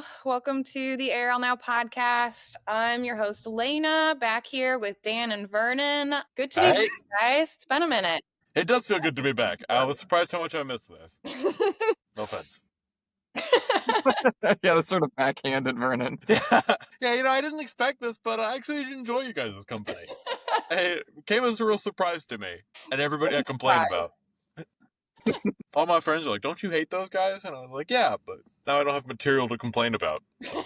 Hello. Welcome to the ARLnow podcast. I'm your host, Lene, back here with Dan and Vernon. Good to be back, guys. It's been a minute. It does feel good to be back. I was surprised how much I missed this. No offense. Yeah, that's sort of backhanded, Vernon. Yeah, I didn't expect this, but I actually enjoy you guys' company. It came as a real surprise to me, and everybody I complained about. All my friends are like, "Don't you hate those guys?" And I was like, "Yeah, but now I don't have material to complain about." So.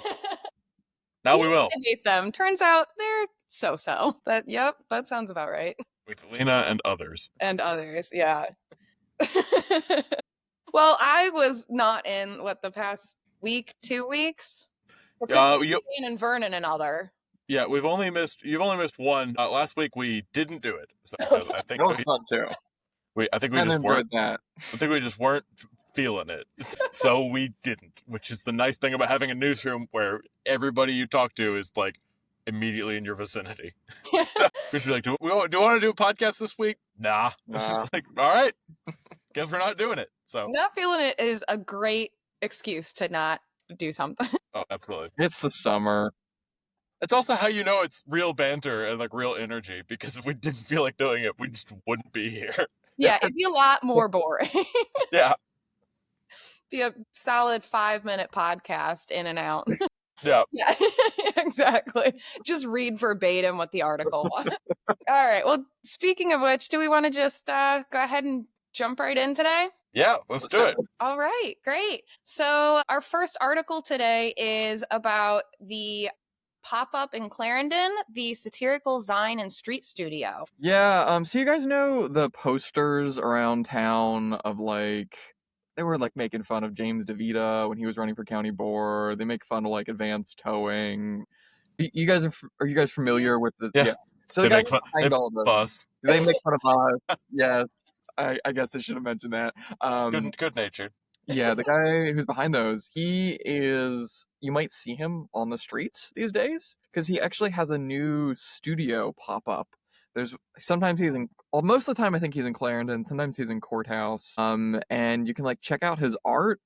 Now we will. I hate them. Turns out they're so-so. But yep, that sounds about right. With Lena and others. And others, yeah. Well, I was not in the past week, 2 weeks. So Lene and Vernon and other. Yeah, you've only missed one. Last week we didn't do it. So I think that was fun too. I think we just weren't feeling it. So we didn't, which is the nice thing about having a newsroom where everybody you talk to is like immediately in your vicinity. We should be like, do you want to do a podcast this week? Nah. It's like, all right, guess we're not doing it. So not feeling it is a great excuse to not do something. Oh, absolutely. It's the summer. It's also how you know it's real banter and like real energy, because if we didn't feel like doing it, we just wouldn't be here. Yeah, it'd be a lot more boring. Yeah. Be a solid 5-minute podcast in and out. Yeah. Yeah, exactly. Just read verbatim what the article was. All right. Well, speaking of which, do we want to just go ahead and jump right in today? Yeah, let's do it. All right, great. So our first article today is about the pop-up in Clarendon, the satirical Zine and Street Studio. Yeah, so you guys know the posters around town of like, they were like making fun of James DeVita when he was running for county board. They make fun of like advanced towing. Are you guys familiar with the? Yeah. So they the make fun of us. They make fun of us. Yes, I guess I should have mentioned that. Good natured. Yeah, the guy who's behind those, you might see him on the streets these days, because he actually has a new studio pop up. Sometimes most of the time I think he's in Clarendon, sometimes he's in Courthouse, and you can like check out his art,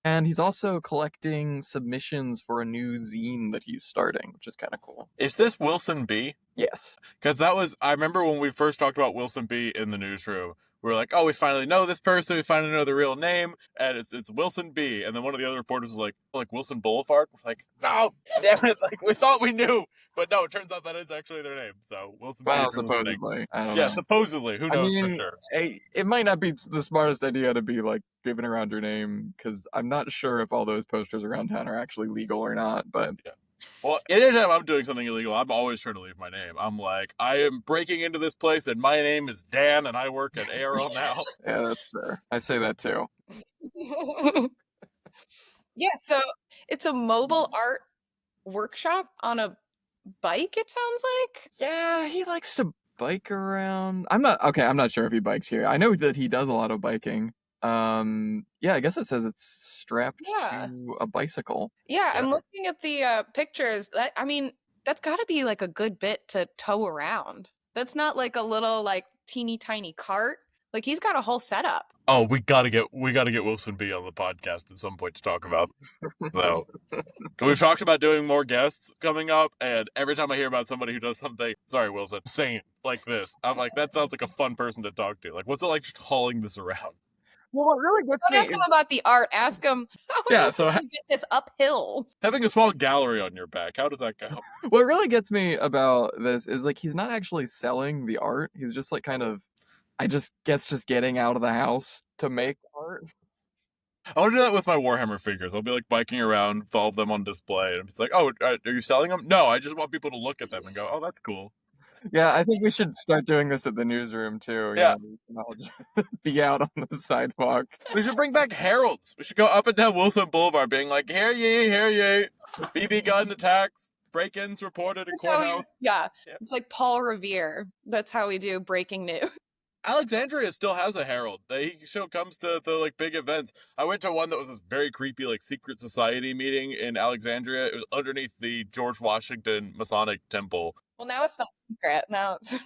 and he's also collecting submissions for a new zine that he's starting, which is kind of cool. Is this Wilson B? Yes. Because I remember when we first talked about Wilson B in the newsroom, we were like, oh, we finally know this person, we finally know the real name, and it's Wilson B. And then one of the other reporters was like Wilson Boulevard? We're like, no, damn it, like we thought we knew. But no, it turns out that is actually their name. So Wilson B. Supposedly. I don't know. Yeah, supposedly. Who knows for sure? It might not be the smartest idea to be like giving around your name, because I'm not sure if all those posters around town are actually legal or not, but... Yeah. Well, anytime I'm doing something illegal, I'm always trying to leave my name. I'm like, I am breaking into this place, and my name is Dan, and I work at ARL now. Yeah, that's fair. I say that too. Yeah, so it's a mobile art workshop on a bike, it sounds like? Yeah, he likes to bike around. I'm not sure if he bikes here. I know that he does a lot of biking. Yeah, I guess it says it's strapped to a bicycle. Yeah, I'm looking at the pictures. That's got to be like a good bit to tow around. That's not like a little like teeny tiny cart. Like he's got a whole setup. Oh, we gotta get Wilson B on the podcast at some point to talk about. So we've talked about doing more guests coming up, and every time I hear about somebody who does something, sorry Wilson, saying like this, I'm like, that sounds like a fun person to talk to. Like, what's it like just hauling this around? Well, what really gets me... Don't ask him about the art. Ask him how you get this uphill. Having a small gallery on your back, how does that go? What really gets me about this is like he's not actually selling the art. He's just like kind of, I just guess, just getting out of the house to make art. I want to do that with my Warhammer figures. I'll be like biking around with all of them on display, and it's like, oh, are you selling them? No, I just want people to look at them and go, oh, that's cool. Yeah, I think we should start doing this at the newsroom, too. Yeah. I'll just be out on the sidewalk. We should bring back heralds. We should go up and down Wilson Boulevard being like, hear ye, BB gun attacks, break-ins reported in courthouse. Yeah, it's like Paul Revere. That's how we do breaking news. Alexandria still has a herald. He still comes to the like big events. I went to one that was this very creepy like secret society meeting in Alexandria. It was underneath the George Washington Masonic Temple. Well, now it's not secret. Now it's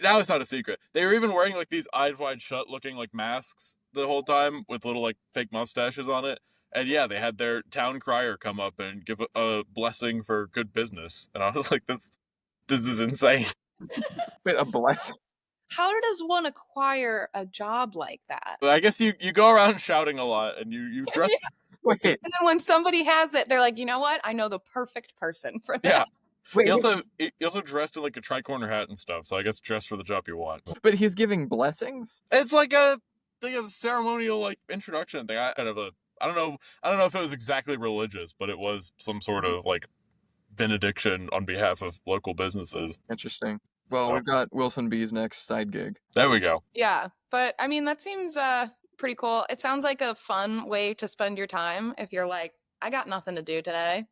now it's not a secret. They were even wearing like these eyes wide shut looking like masks the whole time with little like fake mustaches on it. And yeah, they had their town crier come up and give a blessing for good business. And I was like, this is insane. Wait, a blessing? How does one acquire a job like that? But I guess you go around shouting a lot and you dress. Yeah. Wait. And then when somebody has it, they're like, you know what? I know the perfect person for that. Yeah. Wait, he also dressed in like a tricorner hat and stuff, so I guess dress for the job you want. but he's giving blessings? It's like a ceremonial like introduction thing. I don't know if it was exactly religious, but it was some sort of like benediction on behalf of local businesses. Interesting. Well, So. We've got Wilson B's next side gig. There we go. Yeah, but I mean, that seems pretty cool. It sounds like a fun way to spend your time if you're like, I got nothing to do today.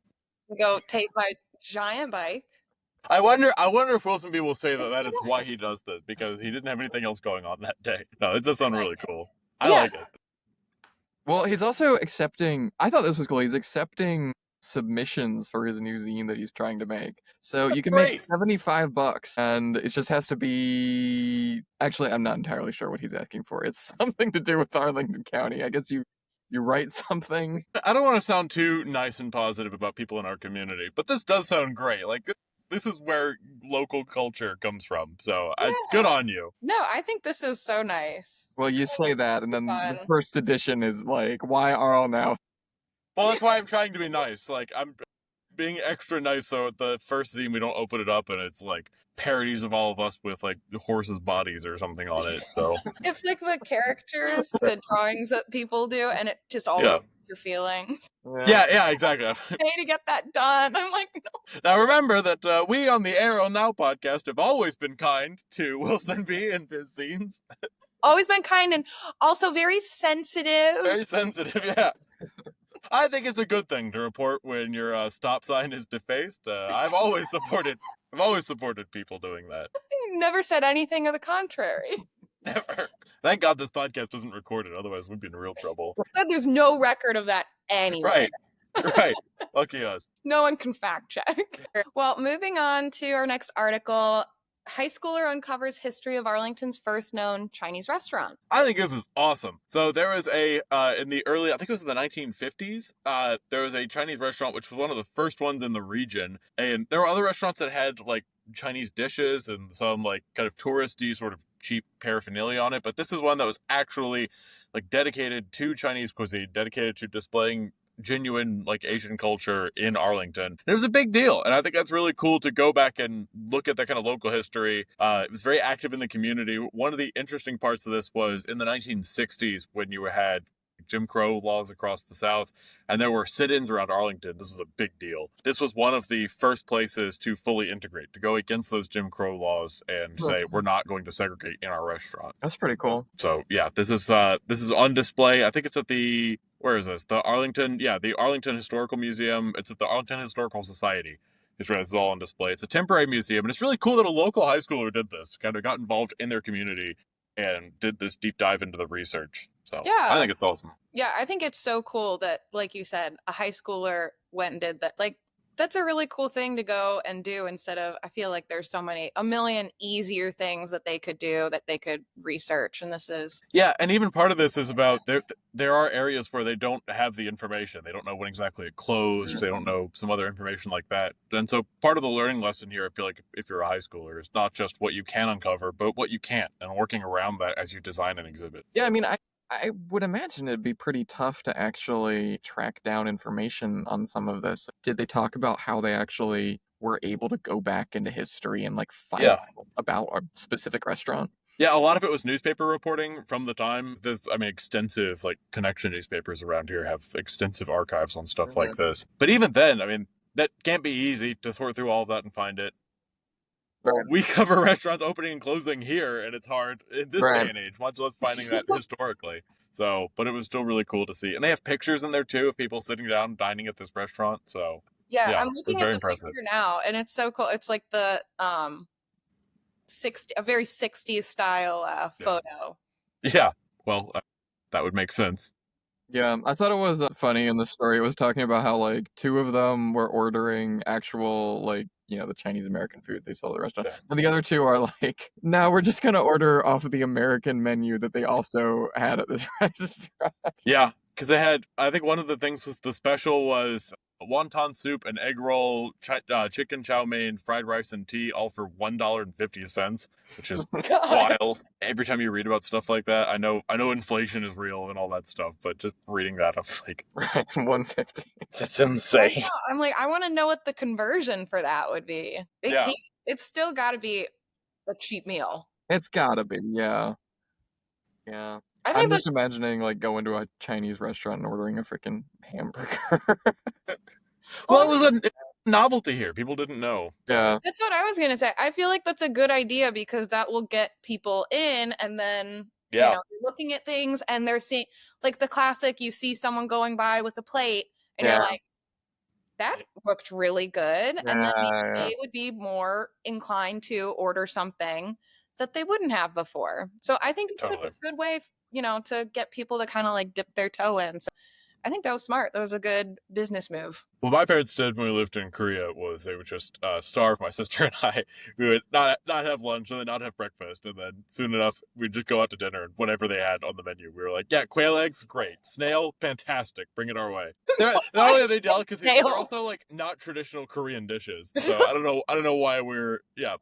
Go take my giant bike. I wonder if Wilson B will say that is why he does this, because he didn't have anything else going on that day. No, it does sound really cool. I like it. Well, he's also accepting, I thought this was cool, he's accepting submissions for his new zine that he's trying to make. So you can make $75 and it just has to be, actually I'm not entirely sure what he's asking for. It's something to do with Arlington County. I guess you write something. I don't want to sound too nice and positive about people in our community, but this does sound great. Like this is where local culture comes from. So good on you. No, I think this is so nice. Well, you say that, and then the first edition is like, why ARLnow? Well, that's why I'm trying to be nice. Like, I'm being extra nice, so at the first zine we don't open it up and it's like parodies of all of us with like horses' bodies or something on it. So it's like the characters, the drawings that people do, and it just always hurts your feelings. Yeah, exactly. I need to get that done. I'm like, no. Now remember that we on the ARLnow podcast have always been kind to Wilson B and his zines. Always been kind and also very sensitive. Very sensitive, yeah. I think it's a good thing to report when your stop sign is defaced. I've always supported people doing that. I never said anything of the contrary. Never. Thank God this podcast isn't recorded, otherwise we'd be in real trouble. There's no record of that anywhere. Right. Lucky us. No one can fact check. Well, moving on to our next article. High schooler uncovers history of Arlington's first known Chinese restaurant. I think this is awesome. So there was in the early, I think it was in the 1950s, there was a Chinese restaurant, which was one of the first ones in the region. And there were other restaurants that had like Chinese dishes and some like kind of touristy sort of cheap paraphernalia on it. But this is one that was actually like dedicated to Chinese cuisine, dedicated to displaying genuine like Asian culture in Arlington. And it was a big deal, and I think that's really cool to go back and look at that kind of local history. It was very active in the community. One of the interesting parts of this was in the 1960s when you had Jim Crow laws across the South, and there were sit-ins around Arlington. This was a big deal. This was one of the first places to fully integrate, to go against those Jim Crow laws and say, we're not going to segregate in our restaurant. That's pretty cool. So yeah, this is on display. I think it's at the, where is this? The Arlington Historical Museum. It's at the Arlington Historical Society. It's where this is all on display. It's a temporary museum, and it's really cool that a local high schooler did this, kind of got involved in their community and did this deep dive into the research. So yeah, I think it's awesome. Yeah, I think it's so cool that, like you said, a high schooler went and did that. Like, that's a really cool thing to go and do instead of, I feel like there's a million easier things that they could do, that they could research. And this is. Yeah. And even part of this is about there are areas where they don't have the information. They don't know when exactly it closed. They don't know some other information like that. And so part of the learning lesson here, I feel like if you're a high schooler, is not just what you can uncover, but what you can't, and working around that as you design an exhibit. Yeah. I mean, I would imagine it'd be pretty tough to actually track down information on some of this. Did they talk about how they actually were able to go back into history and like find out about a specific restaurant? Yeah, a lot of it was newspaper reporting from the time. Extensive like connection newspapers around here have extensive archives on stuff like this. But even then, I mean, that can't be easy to sort through all of that and find it. Right. We cover restaurants opening and closing here, and it's hard in this day and age, much less finding that historically. So, but it was still really cool to see. And they have pictures in there, too, of people sitting down, dining at this restaurant. So, yeah, I'm looking at the picture now, and it's so cool. It's like the a very 60s style photo. Yeah, well, that would make sense. Yeah, I thought it was funny in the story. It was talking about how, like, two of them were ordering actual, like, the Chinese American food they sell at the restaurant. Yeah. And the other two are like, no, we're just going to order off of the American menu that they also had at this restaurant. Yeah, because they had, I think one of the things was the special was wonton soup, an egg roll, chicken chow mein, fried rice, and tea, all for $1.50, which is wild. Every time you read about stuff like that, I know inflation is real and all that stuff, but just reading that, I'm like, right, $1.50. That's insane. I'm like, I want to know what the conversion for that would be. It's still got to be a cheap meal. It's gotta be, yeah. I'm just imagining like going to a Chinese restaurant and ordering a freaking hamburger. Well, it was a novelty here. People didn't know. Yeah. That's what I was going to say. I feel like that's a good idea because that will get people in, and then they're looking at things and they're seeing, like the classic, you see someone going by with a plate and you're like, that looked really good. And then they would be more inclined to order something that they wouldn't have before. So I think it's a good way, to get people to kind of like dip their toe in. So I think that was smart. That was a good business move. What my parents did when we lived in Korea was they would just starve my sister and I. We would not have lunch and then not have breakfast, and then soon enough we'd just go out to dinner, and whatever they had on the menu, we were like, yeah, quail eggs, great. Snail, fantastic. Bring it our way. Not only are they delicacies, they're also like not traditional Korean dishes. So I don't know why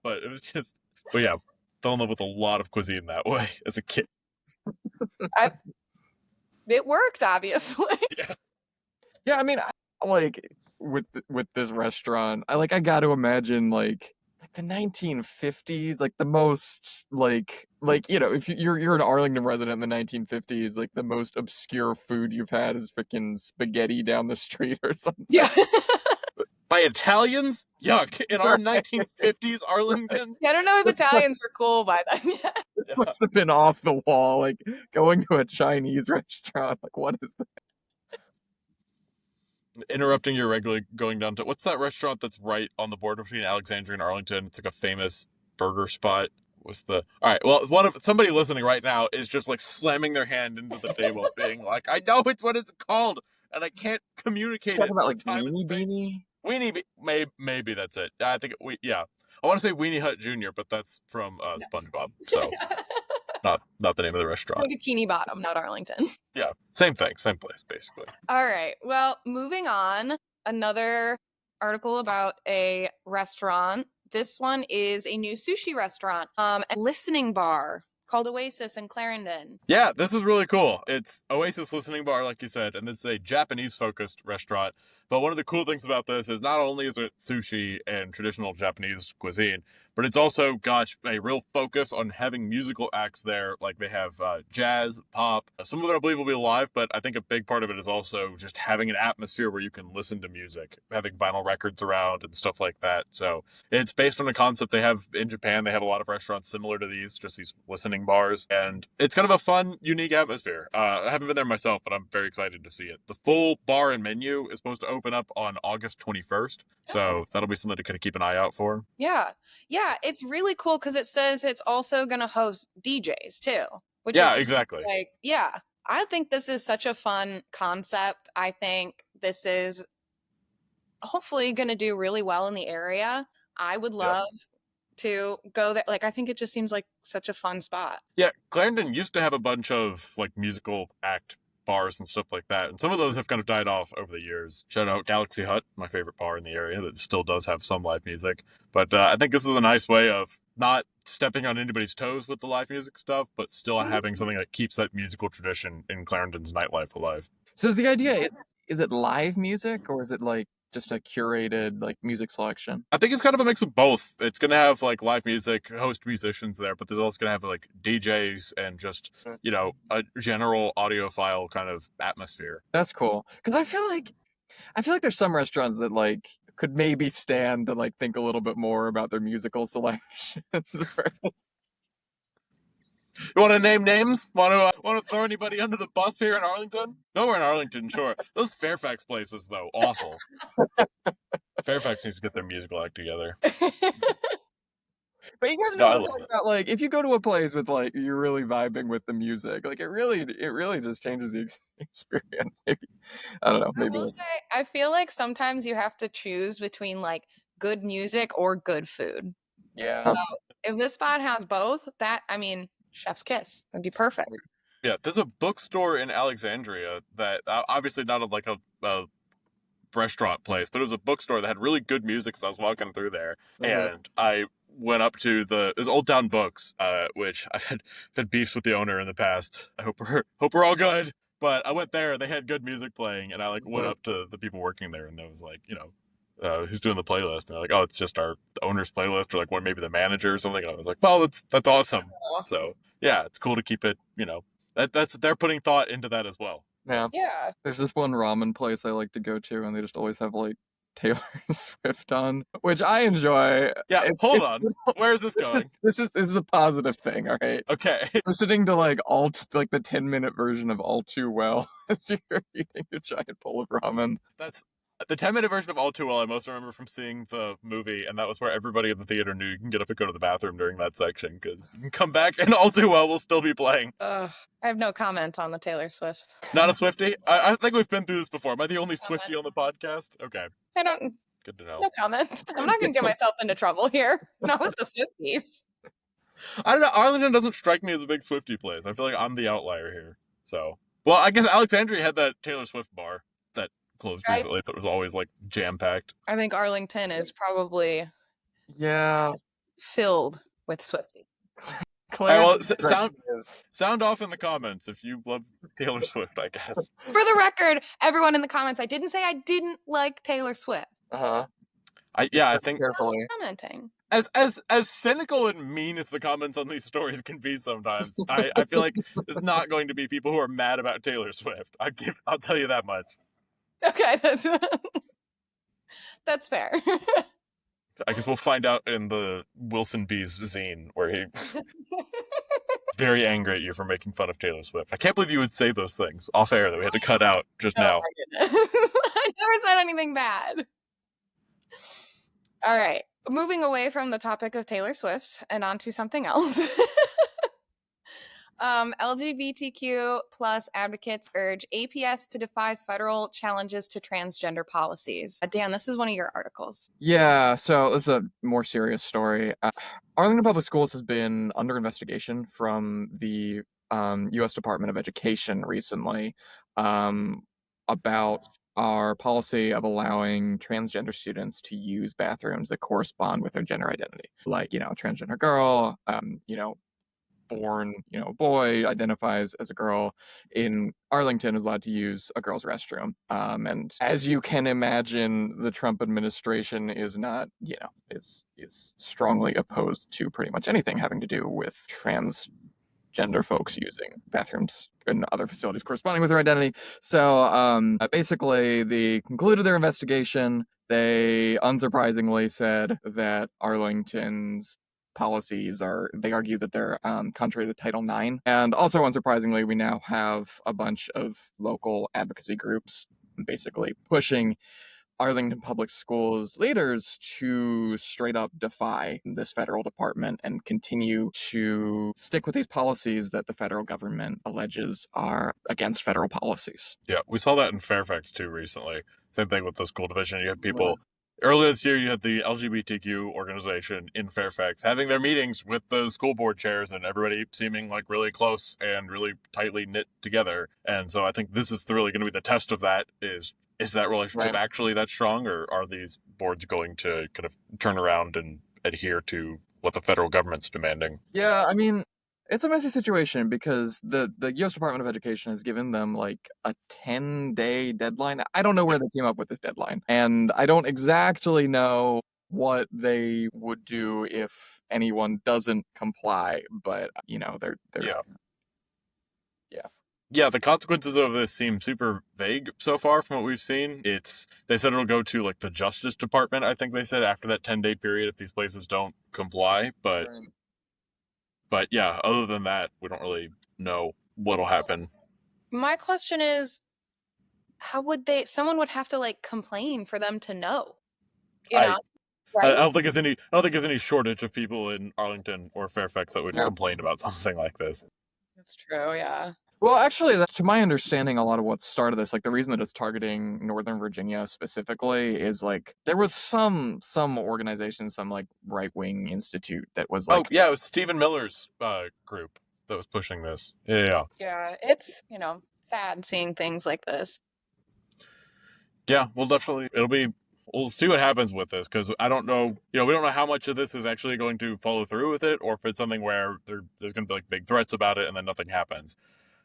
but it was just, fell in love with a lot of cuisine that way as a kid. It worked, obviously. Yeah, I mean, like with this restaurant, I got to imagine like the 1950s, like the most like if you're an Arlington resident in the 1950s, like the most obscure food you've had is freaking spaghetti down the street or something. Yeah. By Italians? Yuck. In our 1950s Arlington? I don't know if Italians were cool by then. This must have been off the wall, like going to a Chinese restaurant. Like, what is that? Interrupting your regularly going down to, what's that restaurant that's right on the border between Alexandria and Arlington? It's like a famous burger spot. All right, well, somebody listening right now is just like slamming their hand into the table being like, I know what it's called and I can't communicate it. About like Weenie Beanie? Maybe that's it. I think I want to say Weenie Hut Jr., but that's from SpongeBob. So not the name of the restaurant. Bikini Bottom, not Arlington. Yeah, same thing, same place, basically. All right. Well, moving on. Another article about a restaurant. This one is a new sushi restaurant, a listening bar called Oasis in Clarendon. Yeah, this is really cool. It's Oasis Listening Bar, like you said, and it's a Japanese-focused restaurant. But one of the cool things about this is not only is it sushi and traditional Japanese cuisine, but it's also got a real focus on having musical acts there. Like they have jazz, pop. Some of it I believe will be live, but I think a big part of it is also just having an atmosphere where you can listen to music, having vinyl records around and stuff like that. So it's based on a concept they have in Japan. They have a lot of restaurants similar to these, just these listening bars. And it's kind of a fun, unique atmosphere. I haven't been there myself, but I'm very excited to see it. The full bar and menu is supposed to open up on August 21st. So that'll be something to kind of keep an eye out for. Yeah, it's really cool because it says it's also going to host DJs too. Which is exactly. Like, I think this is such a fun concept. I think this is hopefully going to do really well in the area. I would love to go there. Like, I think it just seems like such a fun spot. Yeah, Clarendon used to have a bunch of like musical act bars and stuff like that, and some of those have kind of died off over the years. Shout out Galaxy Hut, my favorite bar in the area that still does have some live music. But I think this is a nice way of not stepping on anybody's toes with the live music stuff, but still having something that keeps that musical tradition in Clarendon's nightlife alive. So is the idea, is it live music or is it like just a curated like music selection? I think it's kind of a mix of both. It's going to have like live music, host musicians there, but there's also going to have like DJs and just, a general audiophile kind of atmosphere. That's cool. Because I feel like there's some restaurants that like could maybe stand to like think a little bit more about their musical selections. You want to name names? Want to throw anybody under the bus here in Arlington? Nowhere in Arlington, sure. Those Fairfax places, though, awful. Fairfax needs to get their musical act together. But you guys know what I'm talking about, like, if you go to a place with, like, you're really vibing with the music, like, it really just changes the experience, maybe. I don't know. Maybe. I will say, I feel like sometimes you have to choose between, like, good music or good food. Yeah. So if this spot has both, chef's kiss. That'd be perfect. Yeah, there's a bookstore in Alexandria that obviously not a restaurant place, but it was a bookstore that had really good music. So I was walking through there, and I went up to it was Old Town Books, which I've had beefs with the owner in the past. I hope we're all good. But I went there, they had good music playing, and I like went up to the people working there, and I was like, who's doing the playlist? And they're like, oh, it's just the owner's playlist, or like one maybe the manager or something. And I was like, well, that's awesome. So yeah, it's cool to keep it. They're putting thought into that as well. Yeah. Yeah. There's this one ramen place I like to go to, and they just always have like Taylor Swift on, which I enjoy. Yeah, hold on. Where is this going? This is a positive thing, all right? Okay. Listening to like the 10-minute version of All Too Well as you're eating a giant bowl of ramen. That's the 10-minute version of All Too Well. I most remember from seeing the movie, and that was where everybody in the theater knew you can get up and go to the bathroom during that section, because you can come back and All Too Well will still be playing. I have no comment on the Taylor Swift. Not a Swiftie? I think we've been through this before. Am I the only Swiftie on the podcast? Okay. I don't. Good to know. No comment. I'm not going to get myself into trouble here. Not with the Swifties. I don't know. Arlington doesn't strike me as a big Swiftie place. I feel like I'm the outlier here. So, well, I guess Alexandria had that Taylor Swift bar that closed recently, but it was always like jam-packed. I think Arlington is probably filled with Swifties. Well, sound off in the comments if you love Taylor Swift, I guess. For the record, everyone in the comments, I didn't say I didn't like Taylor Swift. Uh-huh. I think carefully commenting. As cynical and mean as the comments on these stories can be sometimes, I feel like there's not going to be people who are mad about Taylor Swift. I'll tell you that much. Okay, that's fair. I guess we'll find out in the Wilson B's zine, where he very angry at you for making fun of Taylor Swift. I can't believe you would say those things off air that we had to cut out just now. My goodness. I never said anything bad. All right, moving away from the topic of Taylor Swift and onto something else. LGBTQ plus advocates urge APS to defy federal challenges to transgender policies. Dan, this is one of your articles. Yeah, so this is a more serious story. Arlington Public Schools has been under investigation from the U.S. Department of Education recently about our policy of allowing transgender students to use bathrooms that correspond with their gender identity. Like, transgender girl, born, boy, identifies as a girl in Arlington is allowed to use a girl's restroom. And as you can imagine, the Trump administration is not, is strongly opposed to pretty much anything having to do with transgender folks using bathrooms and other facilities corresponding with their identity. So basically, they concluded their investigation. They unsurprisingly said that Arlington's policies they argue that they're contrary to Title IX. And also, unsurprisingly, we now have a bunch of local advocacy groups basically pushing Arlington Public Schools leaders to straight up defy this federal department and continue to stick with these policies that the federal government alleges are against federal policies. Yeah, we saw that in Fairfax too recently. Same thing with the school division. You had people earlier this year, you had the LGBTQ organization in Fairfax having their meetings with the school board chairs and everybody seeming like really close and really tightly knit together. And so I think this is really going to be the test of that is that relationship actually that strong, or are these boards going to kind of turn around and adhere to what the federal government's demanding? Yeah, I mean, it's a messy situation because the U.S. Department of Education has given them like a 10-day deadline. I don't know where they came up with this deadline, and I don't exactly know what they would do if anyone doesn't comply, but they're Yeah, the consequences of this seem super vague so far from what we've seen. They said it'll go to like the Justice Department, I think they said, after that 10-day period if these places don't comply, but yeah, other than that, we don't really know what'll happen. My question is, how would someone would have to like complain for them to know? Right? I don't think there's any shortage of people in Arlington or Fairfax that would complain about something like this. That's true, yeah. Well, actually, to my understanding, a lot of what started this, like the reason that it's targeting Northern Virginia specifically is like there was some organization, some like right-wing institute that was like... Oh, yeah, it was Stephen Miller's group. that was pushing this. Yeah. Yeah, it's, sad seeing things like this. Yeah, we'll see what happens with this, because I don't know, we don't know how much of this is actually going to follow through with it, or if it's something where there's going to be like big threats about it and then nothing happens.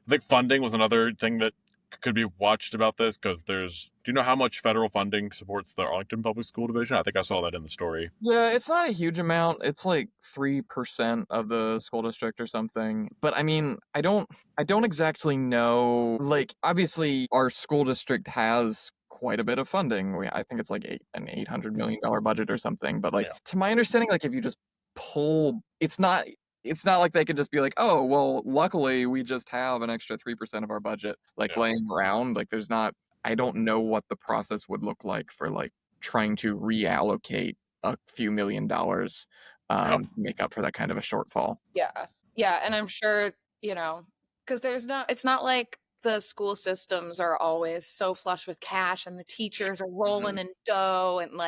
I think funding was another thing that could be watched about this, because do you know how much federal funding supports the Arlington Public School Division? I think I saw that in the story. Yeah, it's not a huge amount. It's like 3% of the school district or something. But I mean, I don't exactly know. Like, obviously, our school district has quite a bit of funding. I think it's like an $800 million budget or something. But like, to my understanding, like if you just pull, it's not like they could just be like, oh, well, luckily we just have an extra 3% of our budget like laying around. Like, there's not. I don't know what the process would look like for like trying to reallocate a few $1 million to make up for that kind of a shortfall. Yeah, and I'm sure, because it's not like the school systems are always so flush with cash and the teachers are rolling in dough, and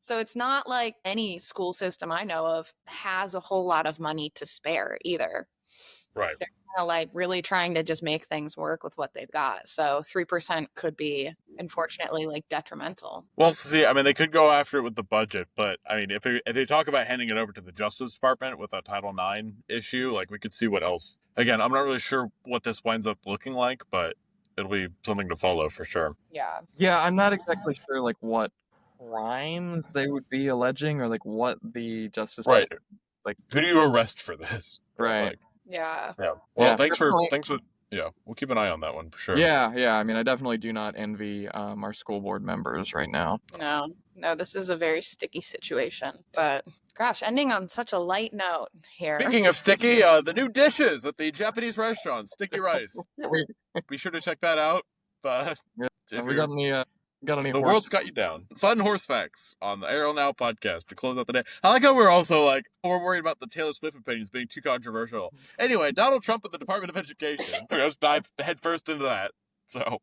so it's not like any school system I know of has a whole lot of money to spare either. Right. They're kind of like really trying to just make things work with what they've got. So 3% could be, unfortunately, like detrimental. Well, see, I mean, they could go after it with the budget, but I mean, if they talk about handing it over to the Justice Department with a Title IX issue, like we could see what else. Again, I'm not really sure what this winds up looking like, but it'll be something to follow for sure. Yeah. Yeah, I'm not exactly sure like what crimes they would be alleging, or like what the Justice Department, like, who do you arrest for this? Right. Like, yeah. Well, thanks for we'll keep an eye on that one for sure. Yeah. I mean, I definitely do not envy our school board members right now. No, this is a very sticky situation. But gosh, ending on such a light note here. Speaking of sticky, the new dishes at the Japanese restaurant, sticky rice. Be sure to check that out. But have we got any the world's got you down. Fun horse facts on the ARL Now podcast to close out the day. I like how we're also like, we're worried about the Taylor Swift opinions being too controversial. Anyway, Donald Trump at the Department of Education. Let's dive headfirst into that. So, oh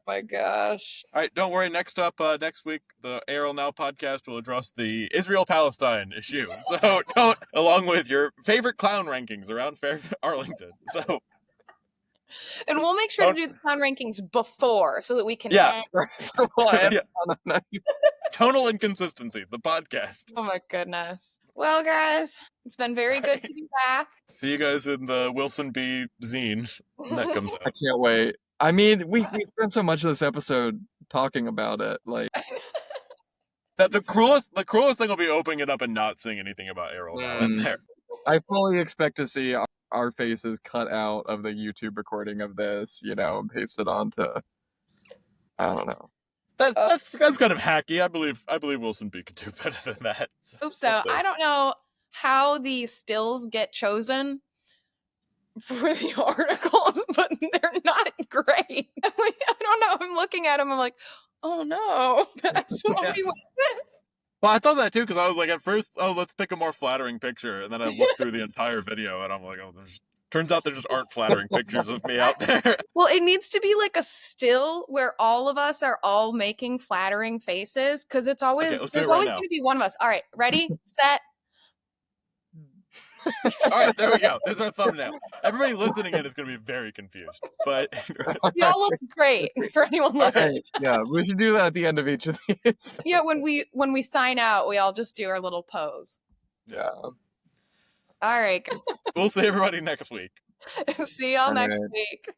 my gosh. All right, don't worry. Next up, next week, the ARL Now podcast will address the Israel-Palestine issue. So, along with your favorite clown rankings around Arlington. So. And we'll make sure to do the clown rankings before so that we can Tonal inconsistency, the podcast. Oh my goodness. Well, guys, it's been very good to be back. See you guys in the Wilson B. zine when that comes out. I can't wait. I mean, we spent so much of this episode talking about it. Like, that the cruelest thing will be opening it up and not seeing anything about ARL Now in there. I fully expect to see our faces cut out of the YouTube recording of this, pasted onto, I don't know. That's kind of hacky. I believe Wilson B could do better than that. Hope so. I don't know how the stills get chosen for the articles, but they're not great. I don't know. I'm looking at them. I'm like, oh no, that's what we went with. Well, I thought that too, because I was like, at first, let's pick a more flattering picture, and then I looked through the entire video, and I'm like, turns out there just aren't flattering pictures of me out there. Well, it needs to be like a still where all of us are all making flattering faces, because there's always going to be one of us. All right, ready, set. All right, there we go. There's our thumbnail. Everybody listening in is going to be very confused, but we all look great for anyone listening. Yeah, we should do that at the end of each of these. Yeah, when we sign out, we all just do our little pose. Yeah. All right. We'll see everybody next week. See y'all next week.